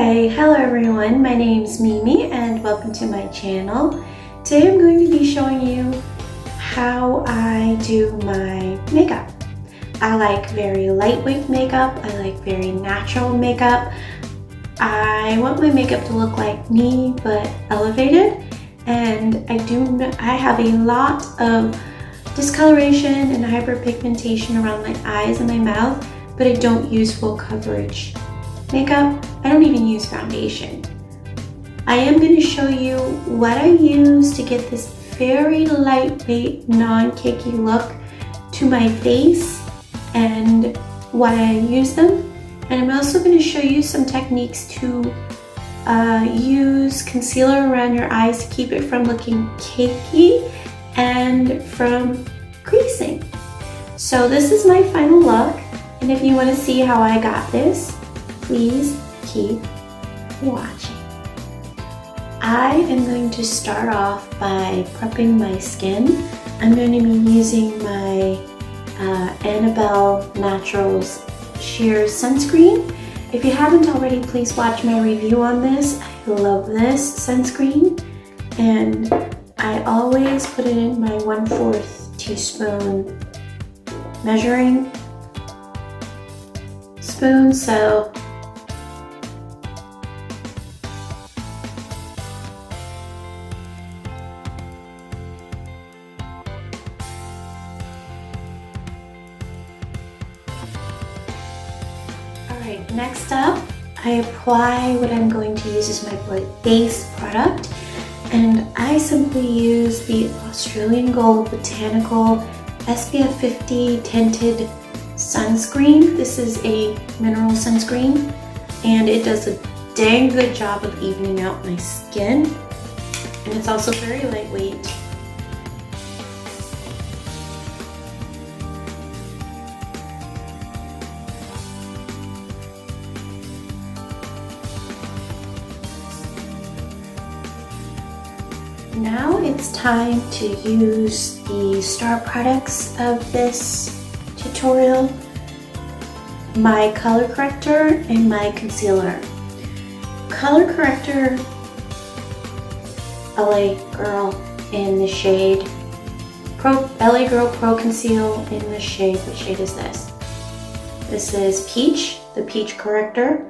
Hi, hello everyone, my name's Mimi and welcome to my channel. Today I'm going to be showing you how I do my makeup. I like very lightweight makeup, I like very natural makeup. I want my makeup to look like me but elevated, and I have a lot of discoloration and hyperpigmentation around my eyes and my mouth, but I don't use full coverage makeup. I don't even use foundation. I am going to show you what I use to get this very lightweight, non-cakey look to my face and why I use them. And I'm also going to show you some techniques to use concealer around your eyes to keep it from looking cakey and from creasing. So this is my final look, and if you want to see how I got this, please keep watching. I am going to start off by prepping my skin. I'm going to be using my Annabella Naturals Sheer Sunscreen. If you haven't already, please watch my review on this. I love this sunscreen, and I always put it in my 1/4 teaspoon measuring spoon, so alright, next up I apply what I'm going to use as my base product, and I simply use the Australian Gold Botanical SPF50 tinted sunscreen. This is a mineral sunscreen, and it does a dang good job of evening out my skin, and it's also very lightweight. Now it's time to use the star products of this tutorial, my color corrector and my concealer. Color corrector, LA Girl in the shade LA Girl Pro Conceal in the shade, what shade is this? This is Peach, the Peach corrector,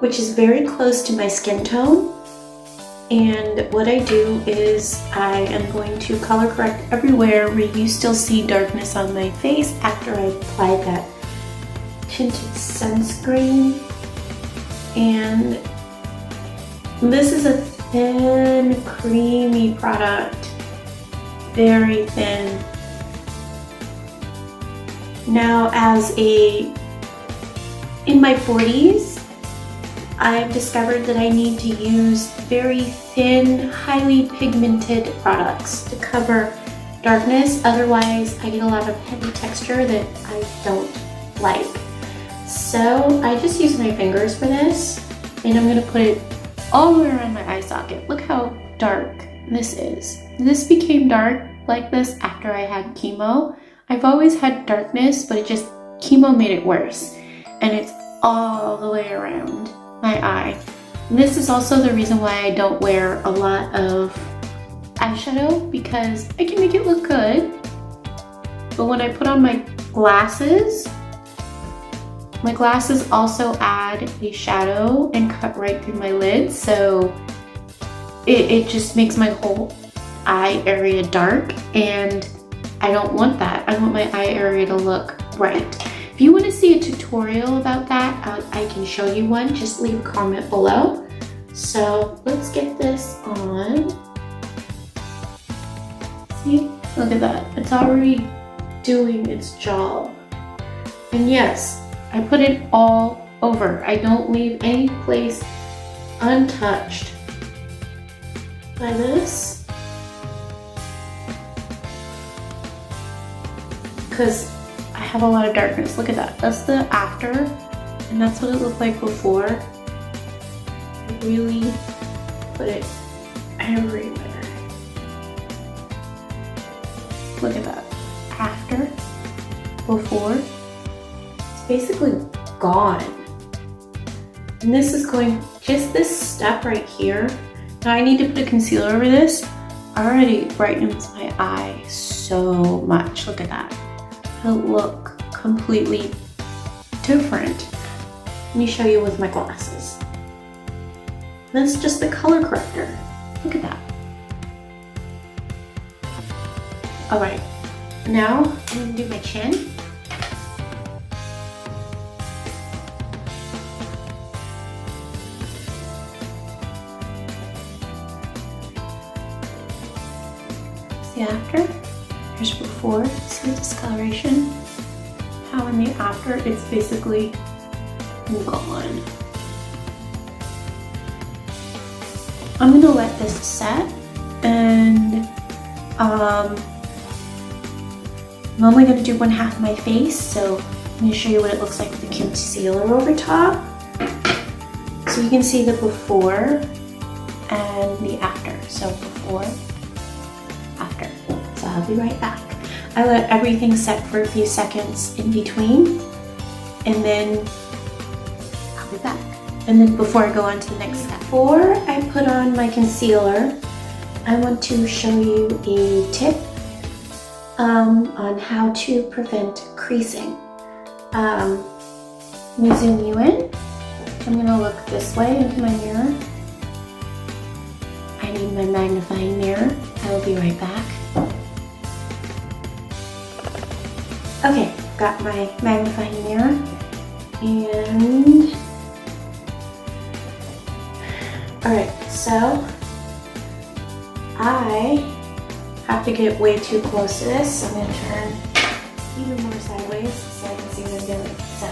which is very close to my skin tone. And what I do is I am going to color correct everywhere where you still see darkness on my face after I apply that tinted sunscreen. And this is a thin, creamy product, very thin. Now, in my 40s, I've discovered that I need to use very thin, highly pigmented products to cover darkness. Otherwise, I get a lot of heavy texture that I don't like. So I just use my fingers for this, and I'm going to put it all the way around my eye socket. Look how dark this is. This became dark like this after I had chemo. I've always had darkness, but chemo made it worse, and it's all the way around my eye. And this is also the reason why I don't wear a lot of eyeshadow, because I can make it look good, but when I put on my glasses also add a shadow and cut right through my lids, so it just makes my whole eye area dark, and I don't want that. I want my eye area to look bright. If you want to see a tutorial about that, I can show you one. Just leave a comment below. So let's get this on. See, look at that. It's already doing its job. And yes, I put it all over. I don't leave any place untouched by this, because I have a lot of darkness. Look at that. That's the after, and that's what it looked like before. I really put it everywhere. Look at that. After, before. It's basically gone. And this is going just this step right here. Now I need to put a concealer over this. Already brightens my eye so much. Look at that. It'll look completely different. Let me show you with my glasses. This is just the color corrector. Look at that. All right, now I'm gonna do my chin. See after, here's before, see the discoloration? How in the after, it's basically gone. I'm gonna let this set, and I'm only gonna do one half of my face, so I'm gonna show you what it looks like with the concealer over top. So you can see the before and the after. So before, after. So I'll be right back. I let everything set for a few seconds in between, and then I'll be back. And then before I go on to the next step. Before I put on my concealer, I want to show you a tip on how to prevent creasing. Let me zoom you in. I'm gonna look this way into my mirror. I need my magnifying mirror. I will be right back. Okay, got my magnifying mirror, and alright, so I have to get way too close to this, so I'm going to turn even more sideways so I can see what I'm doing. So,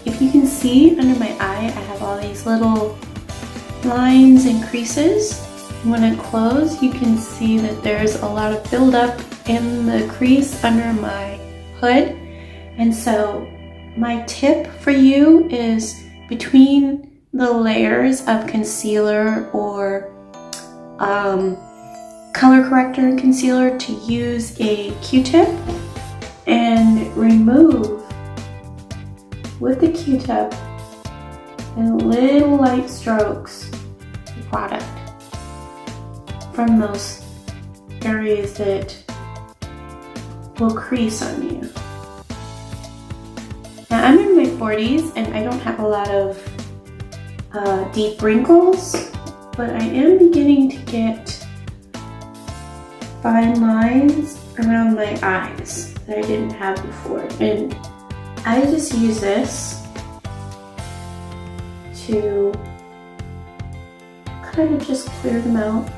if you can see under my eye, I have all these little lines and creases. When I close, you can see that there's a lot of buildup in the crease under my hood. And so my tip for you is between the layers of concealer or color corrector and concealer to use a Q-tip and remove with the Q-tip in little light strokes the product from those areas that will crease on you. Now I'm in my 40s and I don't have a lot of deep wrinkles, but I am beginning to get fine lines around my eyes that I didn't have before. And I just use this to kind of just clear them out.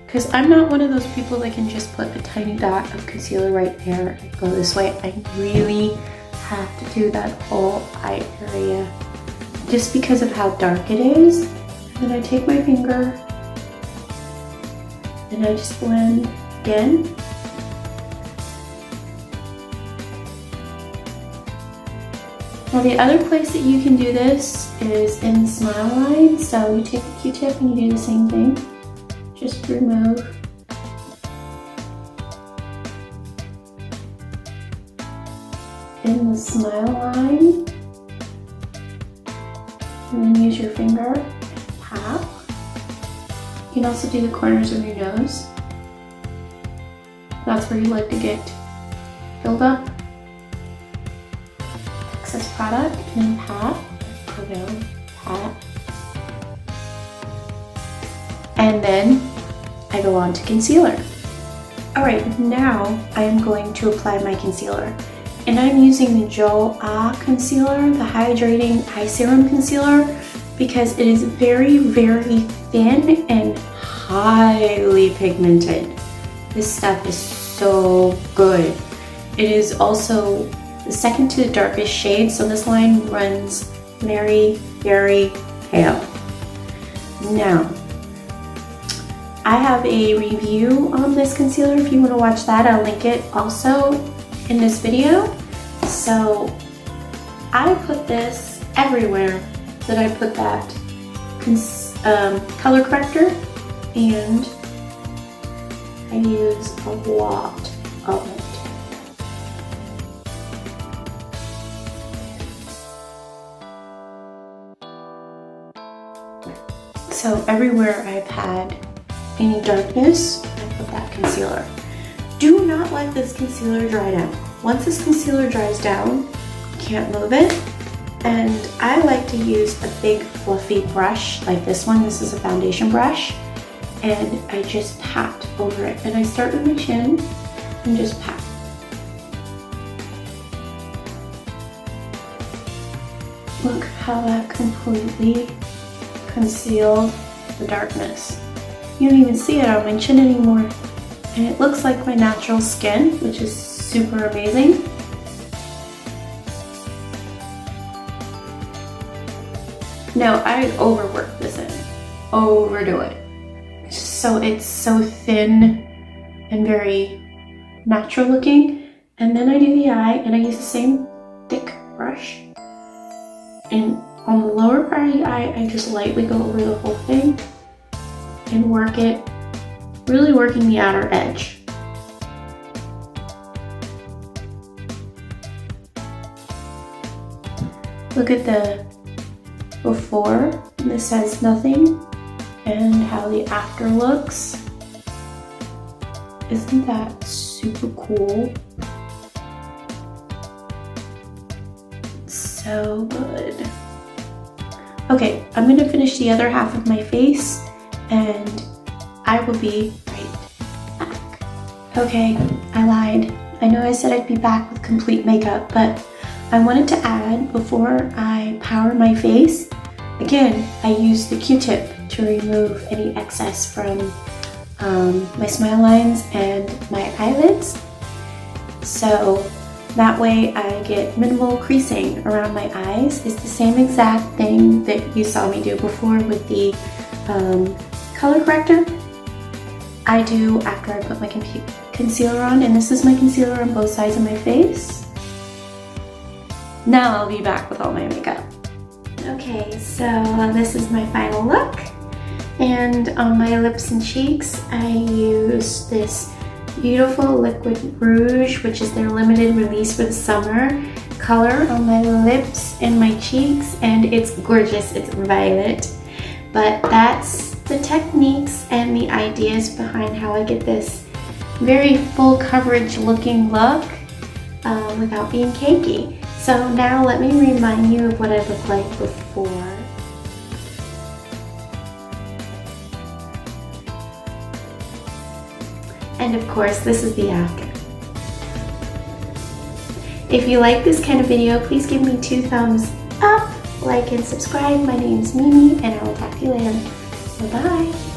Because I'm not one of those people that can just put a tiny dot of concealer right there and go this way. I really have to do that whole eye area just because of how dark it is. And then I take my finger and I just blend again. Now the other place that you can do this is in the smile line. So you take the Q-tip and you do the same thing. Just remove in the smile line, and then use your finger and tap. You can also do the corners of your nose. That's where you like to get build up excess product, and pat, go down, pat. And then I go on to concealer. All right, now I am going to apply my concealer. And I'm using the Joah concealer, the hydrating eye serum concealer, because it is very, very thin and highly pigmented. This stuff is so good. It is also the second to the darkest shade, so this line runs very, very pale. Now, I have a review on this concealer. If you want to watch that, I'll link it also in this video. So I put this everywhere that I put that color corrector, and I use a lot of it. So everywhere I've had any darkness, I put that concealer. Do not let this concealer dry down. Once this concealer dries down, you can't move it. And I like to use a big fluffy brush like this one. This is a foundation brush. And I just pat over it. And I start with my chin and just pat. Look how that completely concealed the darkness. You don't even see it on my chin anymore. And it looks like my natural skin, which is super amazing. No, I overwork this in. Overdo it. So it's so thin and very natural looking. And then I do the eye and I use the same thick brush. And on the lower part of the eye, I just lightly go over the whole thing and work it, really working the outer edge. Look at the before, this says nothing, and how the after looks. Isn't that super cool? So good. Okay, I'm gonna finish the other half of my face and I will be right back. Okay, I lied. I know I said I'd be back with complete makeup, but I wanted to add, before I power my face, again, I use the Q-tip to remove any excess from my smile lines and my eyelids. So that way I get minimal creasing around my eyes. It's the same exact thing that you saw me do before with the color corrector. I do after I put my concealer on, and this is my concealer on both sides of my face. Now I'll be back with all my makeup. Okay, so this is my final look. And on my lips and cheeks, I use this beautiful liquid rouge, which is their limited release for the summer color on my lips and my cheeks, and it's gorgeous. It's violet. But that's the techniques and the ideas behind how I get this very full coverage looking look without being cakey. So now let me remind you of what I looked like before. And of course, this is the after. If you like this kind of video, please give me 2 thumbs up, like and subscribe. My name is Mimi, and I will talk to you later. Bye-bye.